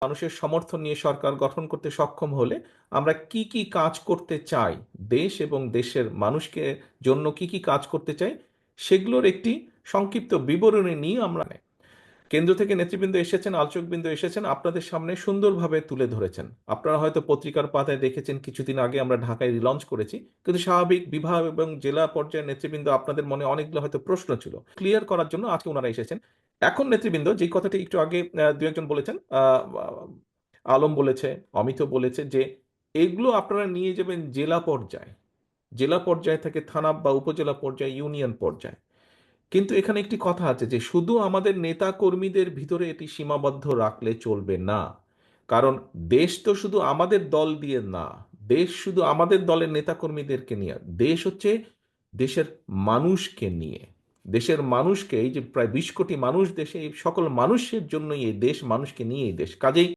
মানুষের সমর্থন নিয়ে সরকার গঠন করতে সক্ষম হলে আমরা কি কি কাজ করতে চাই, দেশ এবং দেশের মানুষকে জন্য কি কি কাজ করতে চাই, সেগুলোর একটি সংক্ষিপ্ত বিবরণী নিয়ে আমরা কেন্দ্র থেকে নেতৃবৃন্দ এসেছেন, আলোচকবৃন্দ এসেছেন, আপনাদের সামনে সুন্দরভাবে তুলে ধরেছেন। আপনারা হয়তো পত্রিকার পাতায় দেখেছেন কিছুদিন আগে আমরা ঢাকায় রিলঞ্চ করেছি, কিন্তু স্বাভাবিক বিভাগ এবং জেলা পর্যায়ের নেতৃবৃন্দ আপনাদের মনে অনেকগুলো হয়তো প্রশ্ন ছিল, ক্লিয়ার করার জন্য আজকে ওনারা এসেছেন। এখন নেতৃবৃন্দ যে কথাটি একটু আগে দু একজন বলেছেন, আলম বলেছে, অমিত বলেছে যে এগুলো আপনারা নিয়ে যাবেন জেলা পর্যায়ে, জেলা পর্যায় থেকে থানা বা উপজেলা পর্যায়ে, ইউনিয়ন পর্যায়ে। কিন্তু এখানে একটি কথা আছে যে শুধু আমাদের নেতা কর্মীদের ভিতরে এটি সীমাবদ্ধ রাখলে চলবে না। কারণ দেশ তো শুধু আমাদের দল দিয়ে না, দেশ শুধু আমাদের দলের নেতা কর্মীদেরকে নিয়ে, দেশ হচ্ছে দেশের মানুষকে নিয়ে। দেশের মানুষকে, এই যে প্রায় 20 কোটি মানুষ দেশে, এই সকল মানুষের জন্যই এই দেশ, মানুষকে নিয়ে এই দেশ। কাজেই